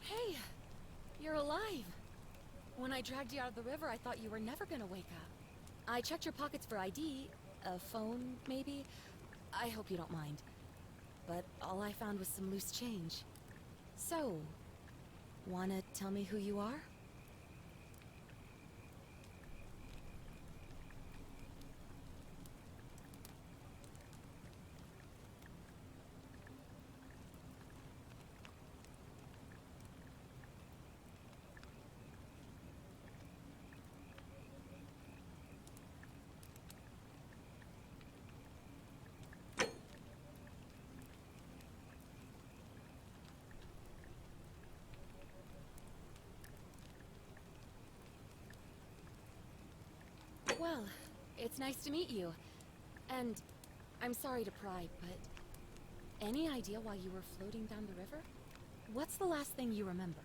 Hey, you're alive. When I dragged you out of the river, I thought you were never gonna wake up. I checked your pockets for ID, a phone, maybe. I hope you don't mind. But all I found was some loose change. So, wanna tell me who you are? Well, it's nice to meet you. And I'm sorry to pry, but any idea why you were floating down the river? What's the last thing you remember?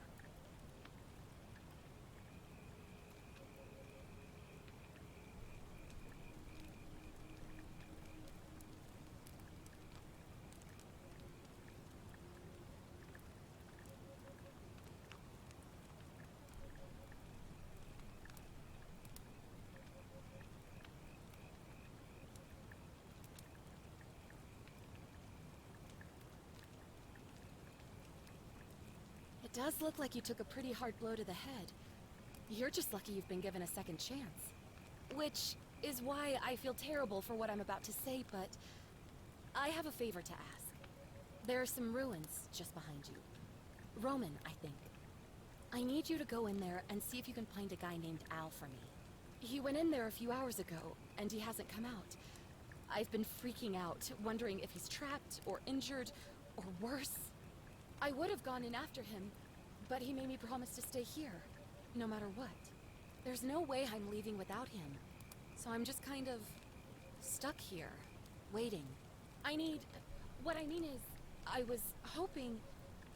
It does look like you took a pretty hard blow to the head. You're just lucky you've been given a second chance. Which is why I feel terrible for what I'm about to say, but I have a favor to ask. There are some ruins just behind you. Roman, I think. I need you to go in there and see if you can find a guy named Al for me. He went in there a few hours ago, and he hasn't come out. I've been freaking out, wondering if he's trapped or injured, or worse. I would have gone in after him, but he made me promise to stay here, no matter what. There's no way I'm leaving without him, so I'm just kind of stuck here, waiting. What I mean is, I was hoping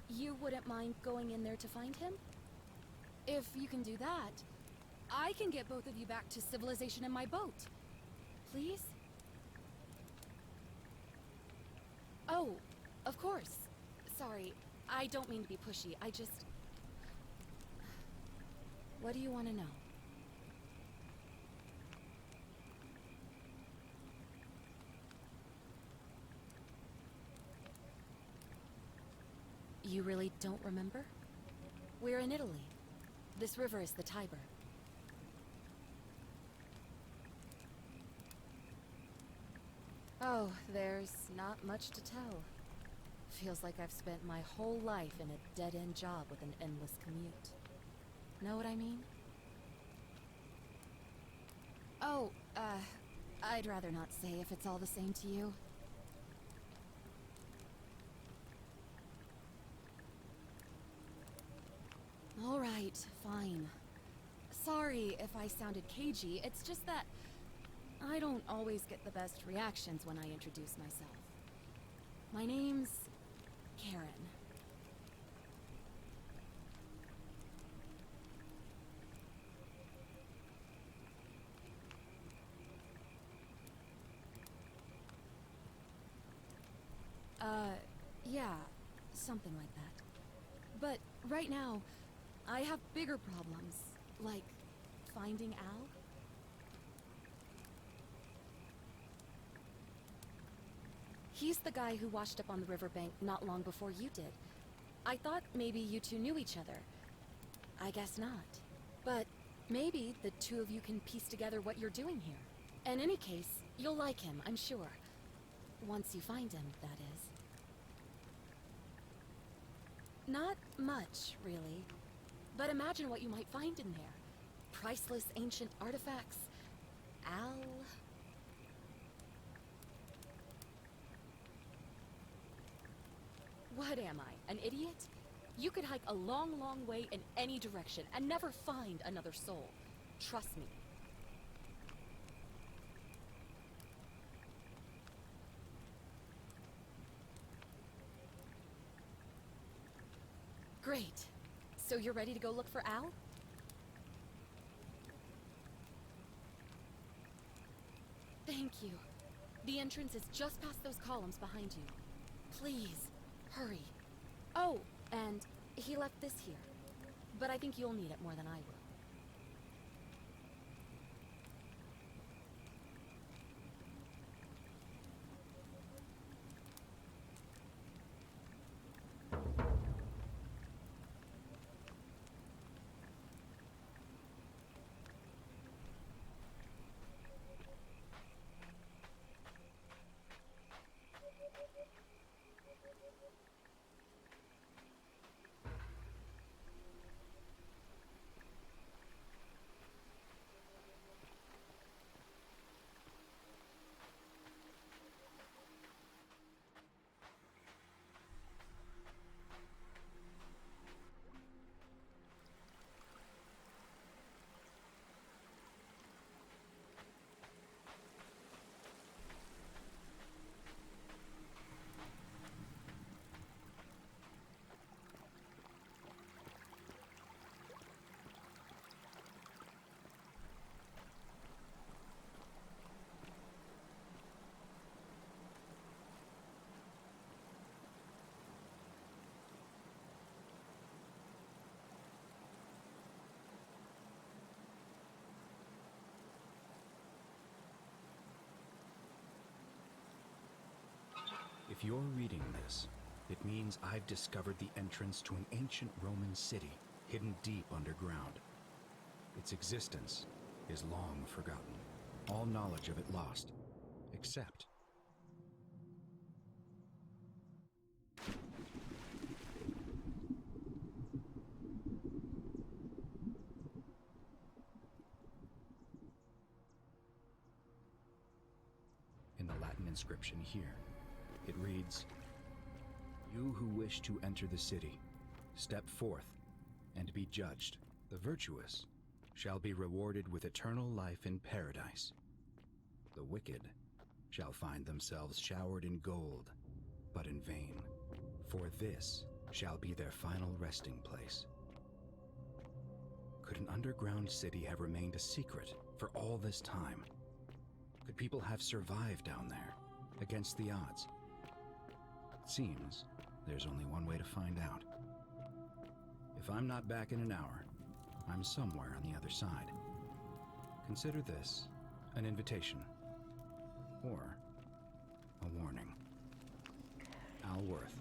you wouldn't mind going in there to find him. If you can do that, I can get both of you back to civilization in my boat. Please? Oh, of course. Sorry, I don't mean to be pushy, I just... What do you want to know? You really don't remember? We're in Italy. This river is the Tibre. Oh, there's not much to tell. Feels like I've spent my whole life in a dead-end job with an endless commute. Know what I mean? Oh, I'd rather not say if it's all the same to you. All right, fine. Sorry if I sounded cagey, it's just that I don't always get the best reactions when I introduce myself. My name's Karen. Yeah, something like that. But right now, I have bigger problems, like finding Al. He's the guy who washed up on the riverbank not long before you did. I thought maybe you two knew each other. I guess not. But maybe the two of you can piece together what you're doing here. In any case, you'll like him, I'm sure. Once you find him, that is. Not much, really. But imagine what you might find in there. Priceless ancient artifacts. Al... What am I, an idiot? You could hike a long, long way in any direction and never find another soul. Trust me. Great. So you're ready to go look for Al? Thank you. The entrance is just past those columns behind you. Please, hurry. Oh, and He left this here, but I think you'll need it more than I will. If you're reading this, it means I've discovered the entrance to an ancient Roman city hidden deep underground. Its existence is long forgotten, all knowledge of it lost, except in the Latin inscription here. It reads, "You who wish to enter the city, step forth and be judged. The virtuous shall be rewarded with eternal life in paradise. The wicked shall find themselves showered in gold, but in vain, for this shall be their final resting place." Could an underground city have remained a secret for all this time? Could people have survived down there, against the odds? It seems there's only one way to find out. If I'm not back in an hour, I'm somewhere on the other side. Consider this an invitation, or a warning. Al Worth.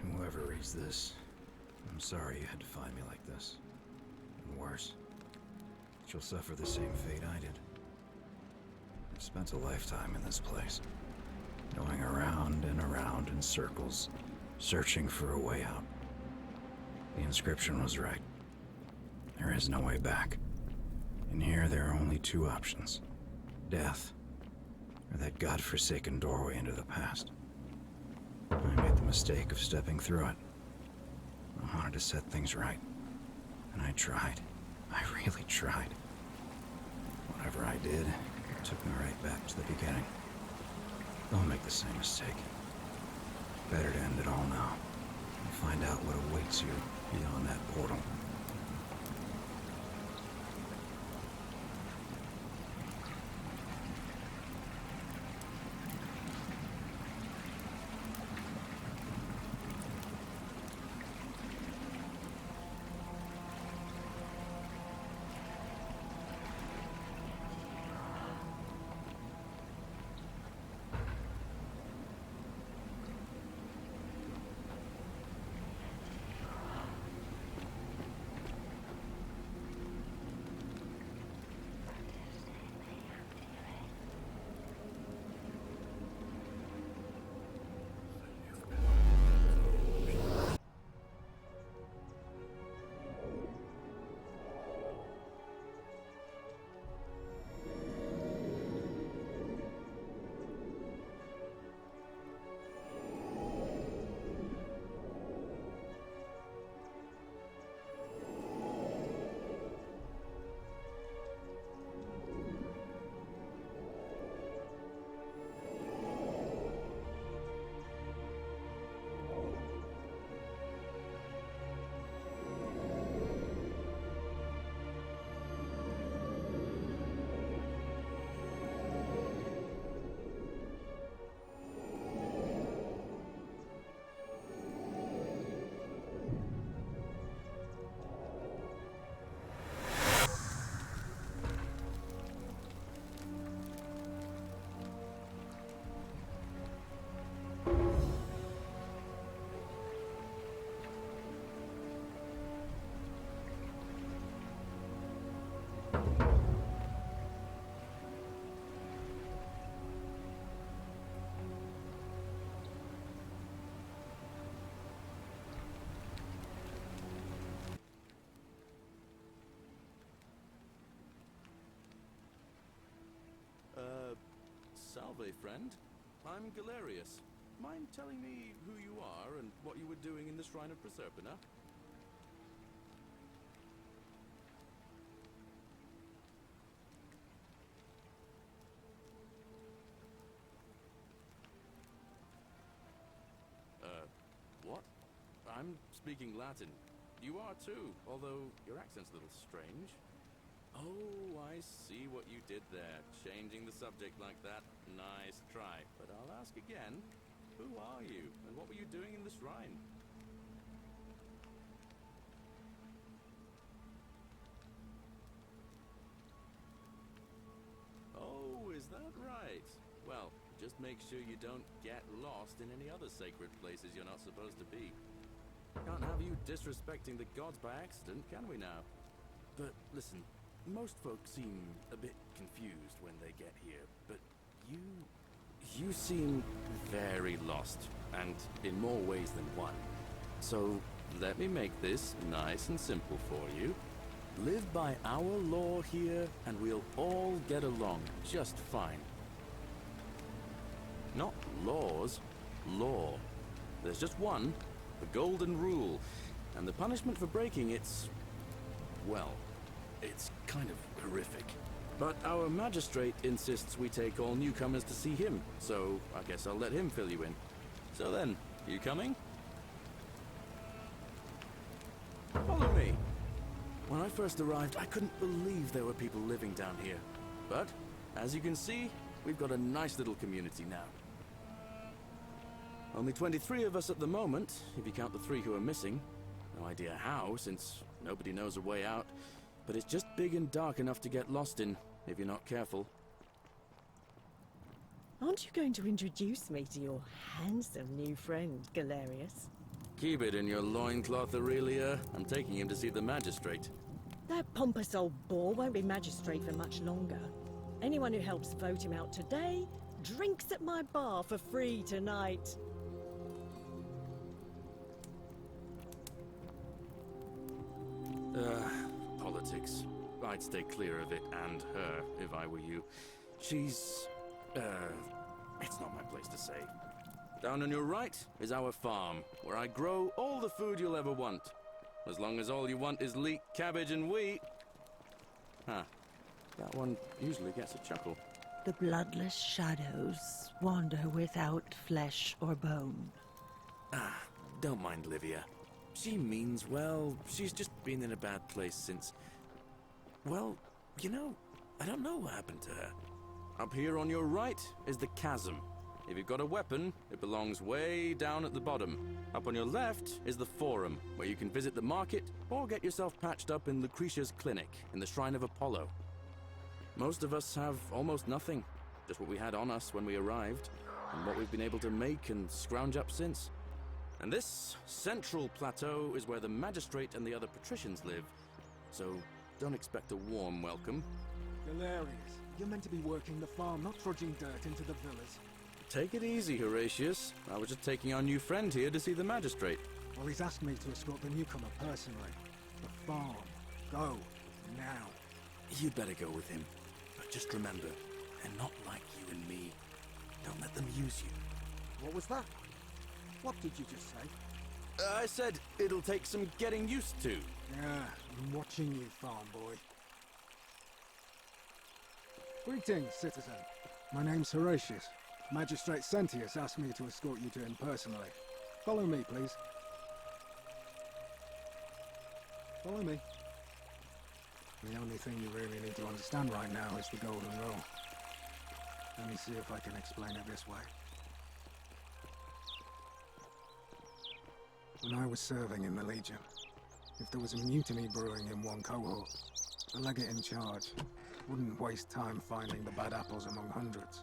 Whoever reads this, I'm sorry you had to find me like this. And worse, she'll suffer the same fate I did. I've spent a lifetime in this place, going around and around in circles, searching for a way out. The inscription was right. There is no way back. And here there are only two options: death, or that godforsaken doorway into the past. I made the mistake of stepping through it. I wanted to set things right. And I tried. I really tried. Whatever I did, it took me right back to the beginning. Don't make the same mistake. Better to end it all now and find out what awaits you beyond that portal. Salve, friend. I'm Galerius. Mind telling me who you are and what you were doing in the Shrine of Proserpine? What? I'm speaking Latin. You are too, although your accent's a little strange. Oh, I see what you did there. Changing the subject like that. Nice try. But I'll ask again. Who are you? And what were you doing in the shrine? Oh, is that right? Well, just make sure you don't get lost in any other sacred places you're not supposed to be. Can't have you disrespecting the gods by accident, can we now? But listen, most folks seem a bit confused when they get here, but you seem very lost, and in more ways than one. So let me make this nice and simple for you. Live by our law here, and we'll all get along just fine. Not laws, law. There's just one, the golden rule, and the punishment for breaking it's, well, it's kind of horrific. But our magistrate insists we take all newcomers to see him, so I guess I'll let him fill you in. So then, you coming? Follow me. When I first arrived, I couldn't believe there were people living down here. But, as you can see, we've got a nice little community now. Only 23 of us at the moment, if you count the 3 who are missing. No idea how, since nobody knows a way out. But it's just big and dark enough to get lost in, if you're not careful. Aren't you going to introduce me to your handsome new friend, Galerius? Keep it in your loincloth, Aurelia. I'm taking him to see the magistrate. That pompous old bore won't be magistrate for much longer. Anyone who helps vote him out today drinks at my bar for free tonight. Politics. I'd stay clear of it and her if I were you. She's... it's not my place to say. Down on your right is our farm, where I grow all the food you'll ever want. As long as all you want is leek, cabbage, and wheat. Huh. That one usually gets a chuckle. The bloodless shadows wander without flesh or bone. Ah, don't mind Livia. She means well. She's just been in a bad place since... Well, you know, I don't know what happened to her. Up here on your right is the chasm. If you've got a weapon, it belongs way down at the bottom. Up on your left is the forum, where you can visit the market or get yourself patched up in Lucretia's clinic in the Shrine of Apollo. Most of us have almost nothing, just what we had on us when we arrived, and what we've been able to make and scrounge up since. And this central plateau is where the magistrate and the other patricians live, so don't expect a warm welcome. Hilarious. You're meant to be working the farm, not trudging dirt into the villas. Take it easy, Horatius. I was just taking our new friend here to see the magistrate. Well, he's asked me to escort the newcomer personally. The farm. Go. Now. You'd better go with him. But just remember, they're not like you and me. Don't let them use you. What was that? What did you just say? I said it'll take some getting used to. Yeah, I'm watching you, farm boy. Greetings, citizen. My name's Horatius. Magistrate Sentius asked me to escort you to him personally. Follow me, please. Follow me. The only thing you really need to understand right now is the golden rule. Let me see if I can explain it this way. When I was serving in the Legion, if there was a mutiny brewing in one cohort, the legate in charge wouldn't waste time finding the bad apples among hundreds.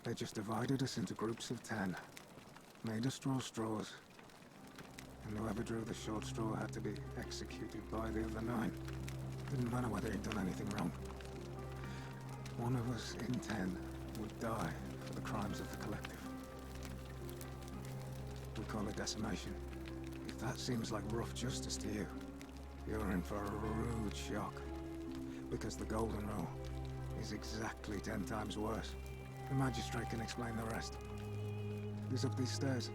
They just divided us into groups of 10, made us draw straws, and whoever drew the short straw had to be executed by the other 9. Didn't matter whether he'd done anything wrong. One of us in 10 would die for the crimes of the collective. We call it decimation. If that seems like rough justice to you, you're in for a rude shock. Because the golden rule is exactly 10 times worse. The magistrate can explain the rest. Who's up these stairs?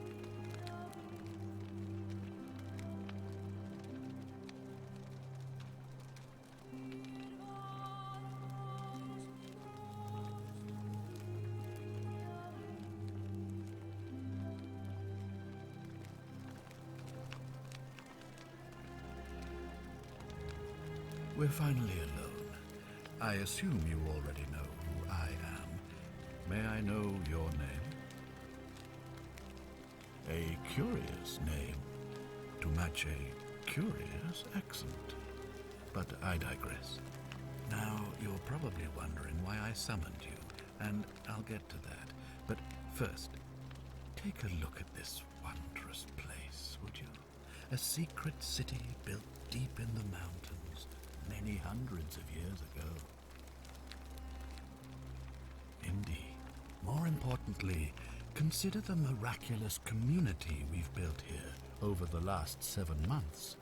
We're finally alone. I assume you already know who I am. May I know your name? A curious name to match a curious accent. But I digress. Now, you're probably wondering why I summoned you, and I'll get to that. But first, take a look at this wondrous place, would you? A secret city built deep in the mountains, many hundreds of years ago. Indeed. More importantly, consider the miraculous community we've built here over the last 7 months.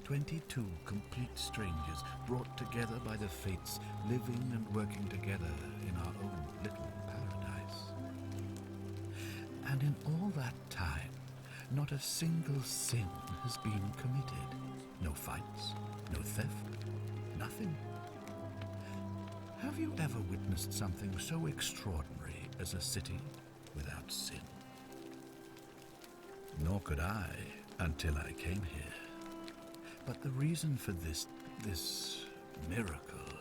22 complete strangers brought together by the fates, living and working together in our own little paradise. And in all that time, not a single sin has been committed. No fights, no theft, nothing. Have you ever witnessed something so extraordinary as a city without sin? Nor could I until I came here. But the reason for this miracle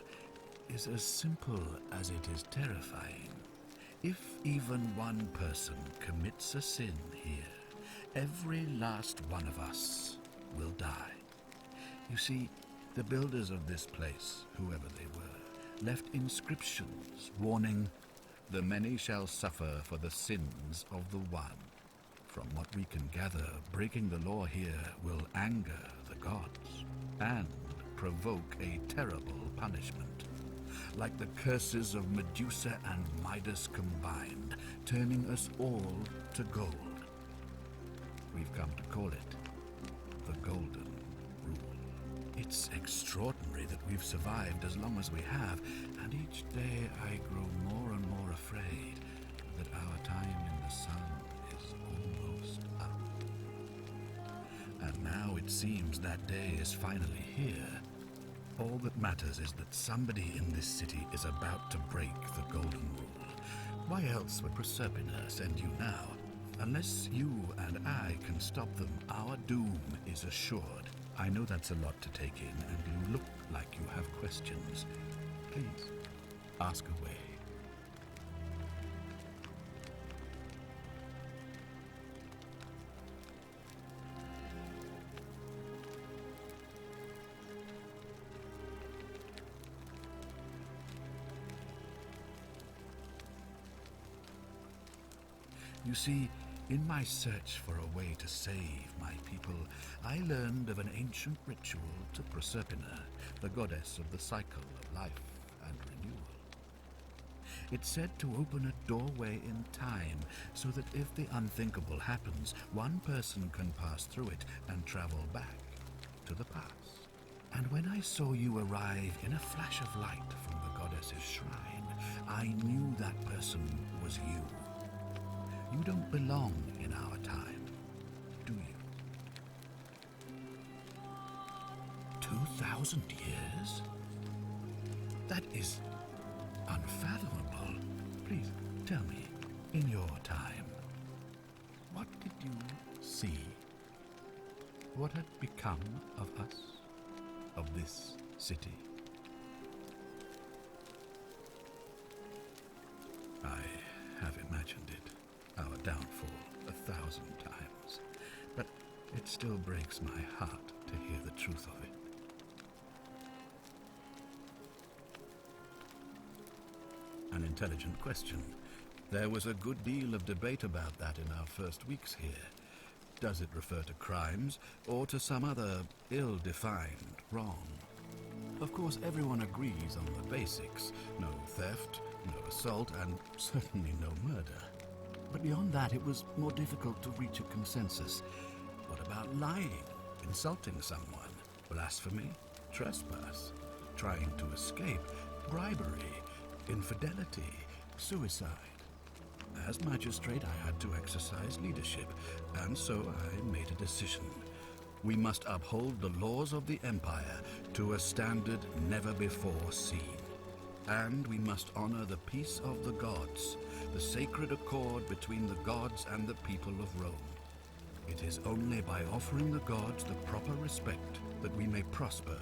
is as simple as it is terrifying. If even one person commits a sin here, every last one of us will die. You see, the builders of this place, whoever they were, left inscriptions warning, "The many shall suffer for the sins of the one." From what we can gather, breaking the law here will anger the gods and provoke a terrible punishment, like the curses of Medusa and Midas combined, turning us all to gold. We've come to call it the Golden Rule. It's extraordinary that we've survived as long as we have, and each day I grow more and more afraid that our time in the sun is almost up. And now it seems that day is finally here. All that matters is that somebody in this city is about to break the Golden Rule. Why else would Proserpine send you now? Unless you and I can stop them, our doom is assured. I know that's a lot to take in, and you look like you have questions. Please, ask away. You see, in my search for a way to save my people, I learned of an ancient ritual to Proserpine, the goddess of the cycle of life and renewal. It's said to open a doorway in time, so that if the unthinkable happens, one person can pass through it and travel back to the past. And when I saw you arrive in a flash of light from the goddess's shrine, I knew that person was you. You don't belong in our time, do you? 2,000 years? That is unfathomable. Please tell me, in your time, what did you see? What had become of us, of this city? I have imagined it. Our downfall 1,000 times, but it still breaks my heart to hear the truth of it. An intelligent question. There was a good deal of debate about that in our first weeks here. Does it refer to crimes or to some other ill-defined wrong? Of course, everyone agrees on the basics. No theft, no assault, and certainly no murder. But beyond that, it was more difficult to reach a consensus. What about lying, insulting someone, blasphemy, trespass, trying to escape, bribery, infidelity, suicide? As magistrate, I had to exercise leadership, and so I made a decision. We must uphold the laws of the Empire to a standard never before seen. And we must honor the peace of the gods, the sacred accord between the gods and the people of Rome. It is only by offering the gods the proper respect that we may prosper,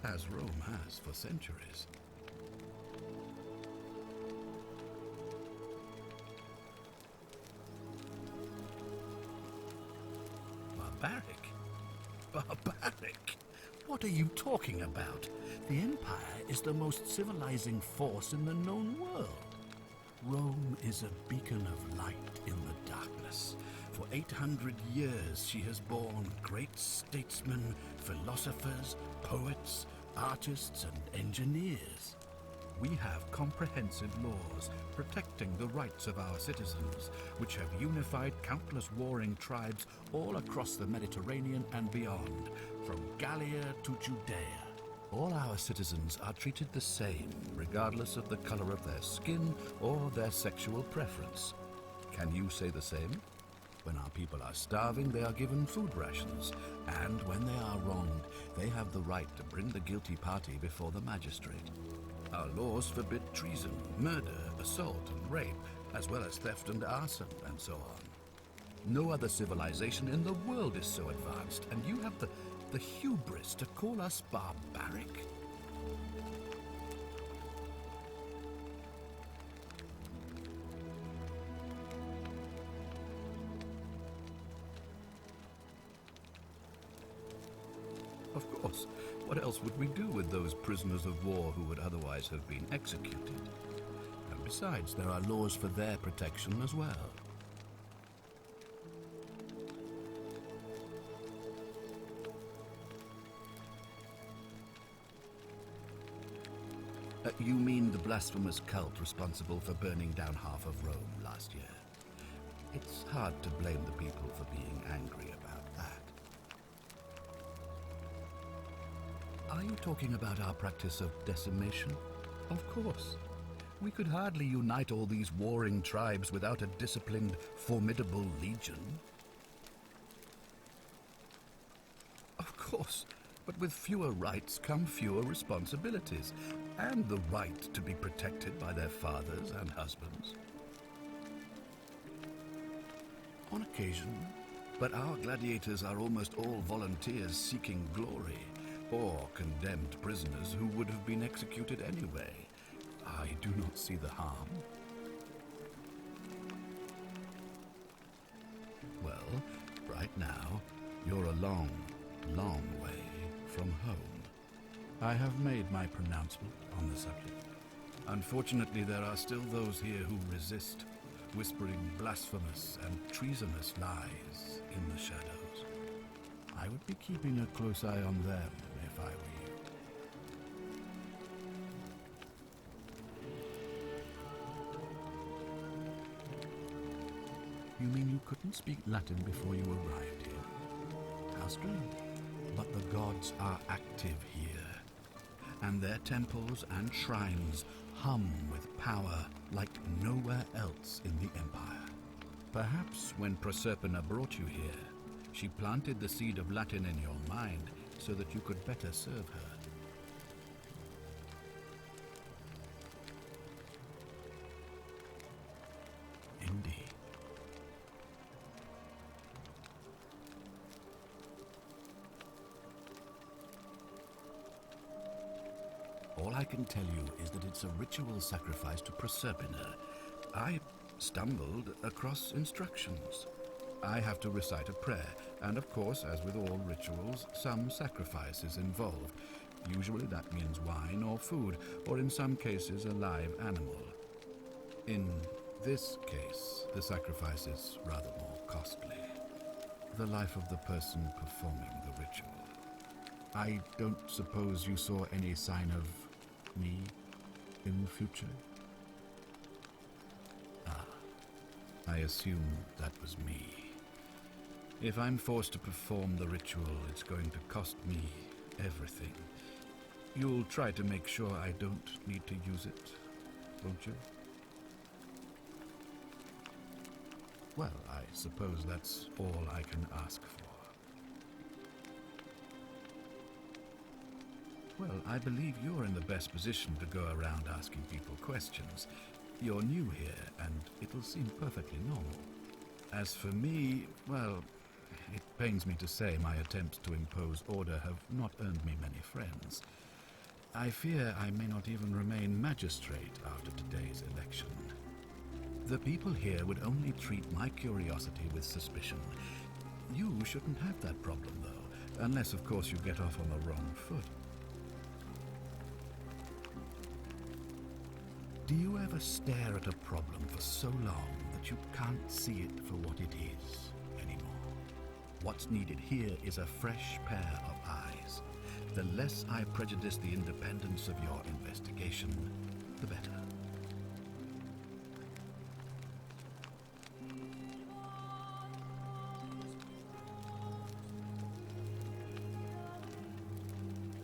as Rome has for centuries. Barbaric? Barbaric? What are you talking about? The Empire is the most civilizing force in the known world. Rome is a beacon of light in the darkness. For 800 years she has borne great statesmen, philosophers, poets, artists, and engineers. We have comprehensive laws protecting the rights of our citizens, which have unified countless warring tribes all across the Mediterranean and beyond, from Gallia to Judea. All our citizens are treated the same, regardless of the color of their skin or their sexual preference. Can you say the same? When our people are starving, they are given food rations, and when they are wronged, they have the right to bring the guilty party before the magistrate. Our laws forbid treason, murder, assault, and rape, as well as theft and arson, and so on. No other civilization in the world is so advanced, and you have the hubris to call us barbaric? Of course. What else would we do with those prisoners of war who would otherwise have been executed? And besides, there are laws for their protection as well. You mean the blasphemous cult responsible for burning down half of Rome last year? It's hard to blame the people for being angry about that. Are you talking about our practice of decimation? Of course. We could hardly unite all these warring tribes without a disciplined, formidable legion. Of course, but with fewer rights come fewer responsibilities, and the right to be protected by their fathers and husbands. On occasion, but our gladiators are almost all volunteers seeking glory, or condemned prisoners who would have been executed anyway. I do not see the harm. Well, right now, you're a long, long way from home. I have made my pronouncement on the subject. Unfortunately, there are still those here who resist, whispering blasphemous and treasonous lies in the shadows. I would be keeping a close eye on them if I were you. You mean you couldn't speak Latin before you arrived here? How strange. But the gods are active here, and their temples and shrines hum with power like nowhere else in the Empire. Perhaps when Proserpine brought you here, she planted the seed of Latin in your mind so that you could better serve her. Indeed. All I can tell you is that it's a ritual sacrifice to Proserpine. I stumbled across instructions. I have to recite a prayer, and of course, as with all rituals, some sacrifice is involved. Usually that means wine or food, or in some cases a live animal. In this case, the sacrifice is rather more costly. The life of the person performing the ritual. I don't suppose you saw any sign of me in the future? I assume that was me. If I'm forced to perform the ritual, it's going to cost me everything. You'll try to make sure I don't need to use it, won't you? Well, I suppose that's all I can ask for. Well, I believe you're in the best position to go around asking people questions. You're new here, and it'll seem perfectly normal. As for me, well, it pains me to say my attempts to impose order have not earned me many friends. I fear I may not even remain magistrate after today's election. The people here would only treat my curiosity with suspicion. You shouldn't have that problem, though, unless, of course, you get off on the wrong foot. Do you ever stare at a problem for so long that you can't see it for what it is anymore? What's needed here is a fresh pair of eyes. The less I prejudice the independence of your investigation, the better.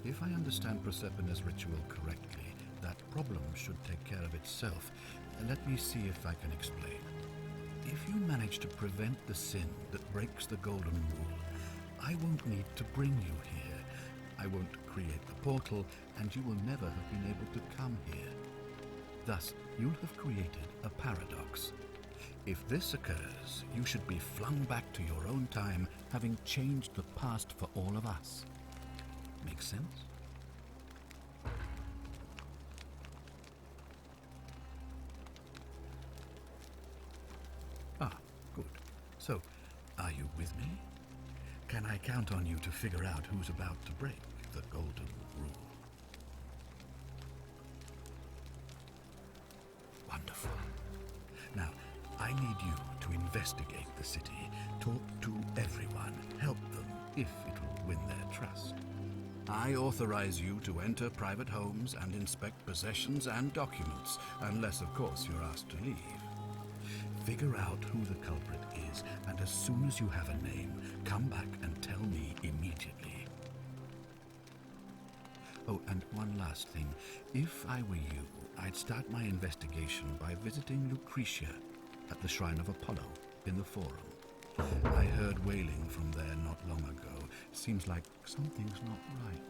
If I understand Proserpine's ritual correctly, that problem should take care of itself. Let me see if I can explain. If you manage to prevent the sin that breaks the golden rule, I won't need to bring you here. I won't create the portal, and you will never have been able to come here. Thus, you'll have created a paradox. If this occurs, you should be flung back to your own time, having changed the past for all of us. Make sense? Good. So, are you with me? Can I count on you to figure out who's about to break the golden rule? Wonderful. Now, I need you to investigate the city, talk to everyone, help them if it will win their trust. I authorize you to enter private homes and inspect possessions and documents, unless, of course, you're asked to leave. Figure out who the culprit is, and as soon as you have a name, come back and tell me immediately. Oh, and one last thing. If I were you, I'd start my investigation by visiting Lucretia at the Shrine of Apollo in the Forum. I heard wailing from there not long ago. Seems like something's not right.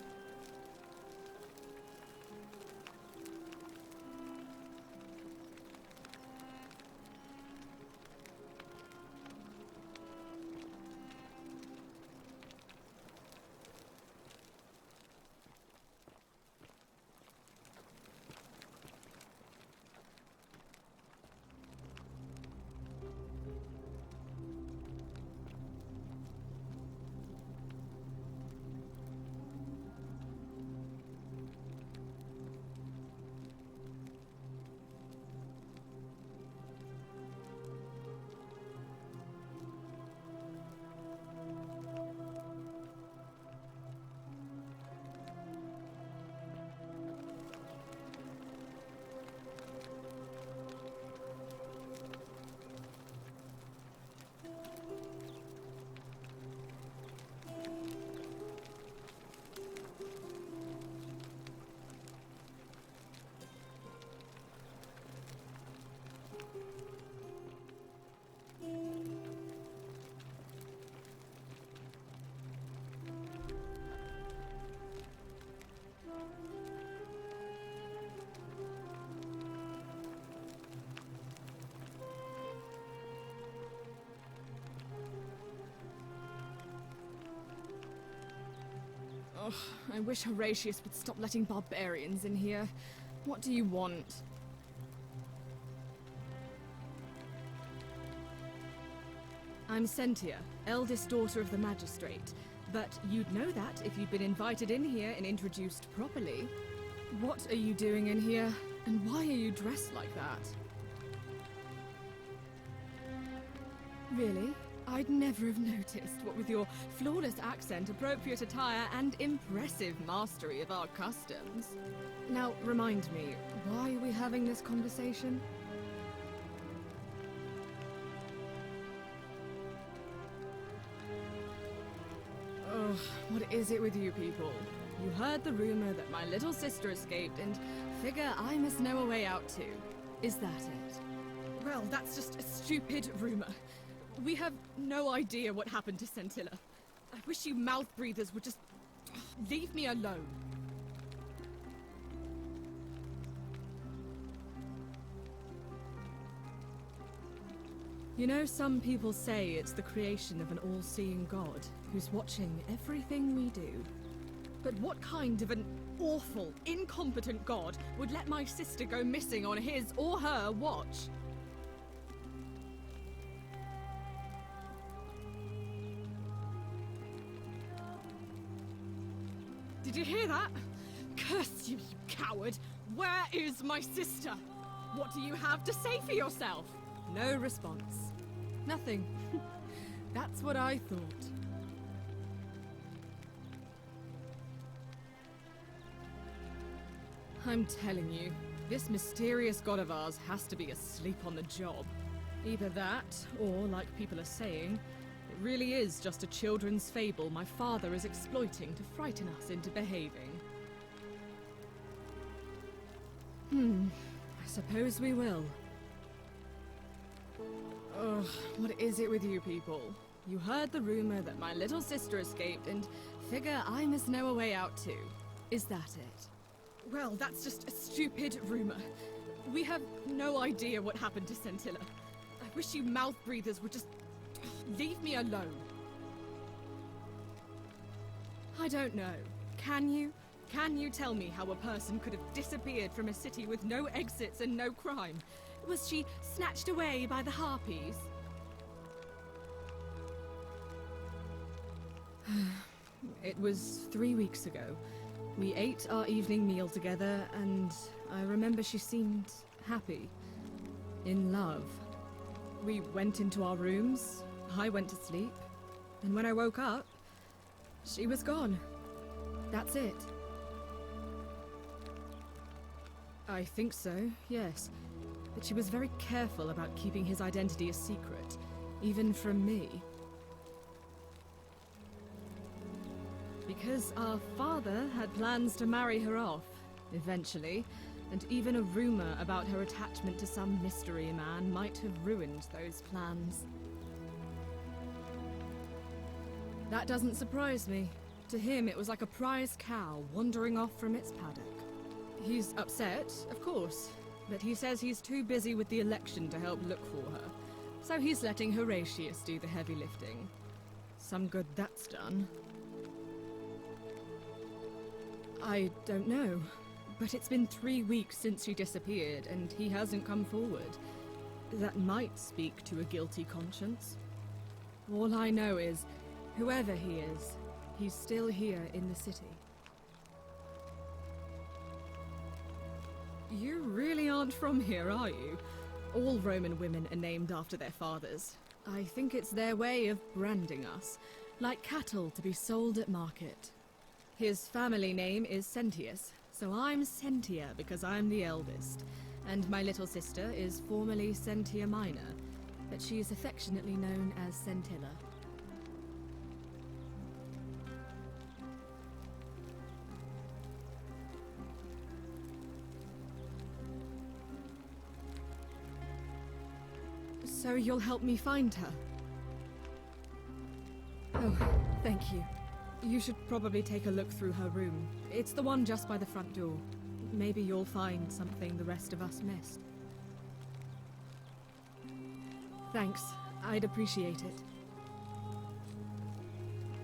Oh, I wish Horatius would stop letting barbarians in here. What do you want? I'm Sentia, eldest daughter of the magistrate. But you'd know that if you'd been invited in here and introduced properly. What are you doing in here? And why are you dressed like that? Really? I'd never have noticed, what with your flawless accent, appropriate attire, and impressive mastery of our customs. Now, remind me, why are we having this conversation? Ugh, what is it with you people? You heard the rumor that my little sister escaped, and figure I must know a way out too. Is that it? Well, that's just a stupid rumor. We have no idea what happened to Scintilla. I wish you mouth breathers would just leave me alone. You know, some people say it's the creation of an all-seeing God who's watching everything we do. But what kind of an awful, incompetent God would let my sister go missing on his or her watch? Did you hear that? Curse you, you coward! Where is my sister? What do you have to say for yourself? No response. Nothing. That's what I thought. I'm telling you, this mysterious god of ours has to be asleep on the job. Either that, or, like people are saying, it really is just a children's fable my father is exploiting to frighten us into behaving. I suppose we will. Ugh, what is it with you people? You heard the rumor that my little sister escaped, and figure I must know a way out too. Is that it? Well, that's just a stupid rumor. We have no idea what happened to Scintilla. I wish you mouth breathers would just leave me alone. I don't know. Can you? Can you tell me how a person could have disappeared from a city with no exits and no crime? Was she snatched away by the harpies? It was 3 weeks ago. We ate our evening meal together, and I remember she seemed happy. In love. We went into our rooms, I went to sleep, and when I woke up, she was gone. That's it. I think so, yes. But she was very careful about keeping his identity a secret, even from me. Because our father had plans to marry her off, eventually, and even a rumor about her attachment to some mystery man might have ruined those plans. That doesn't surprise me. To him, it was like a prize cow wandering off from its paddock. He's upset, of course, but he says he's too busy with the election to help look for her, so he's letting Horatius do the heavy lifting. Some good that's done. I don't know, but it's been 3 weeks since she disappeared, and he hasn't come forward. That might speak to a guilty conscience. All I know is, whoever he is, he's still here in the city. You really aren't from here, are you? All Roman women are named after their fathers. I think it's their way of branding us, like cattle to be sold at market. His family name is Sentius, so I'm Sentia because I'm the eldest, and my little sister is formerly Sentia Minor, but she is affectionately known as Sentilla. So you'll help me find her? Oh, thank you. You should probably take a look through her room. It's the one just by the front door. Maybe you'll find something the rest of us missed. Thanks. I'd appreciate it.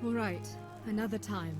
All right. Another time.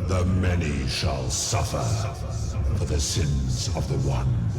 The many shall suffer for the sins of the one.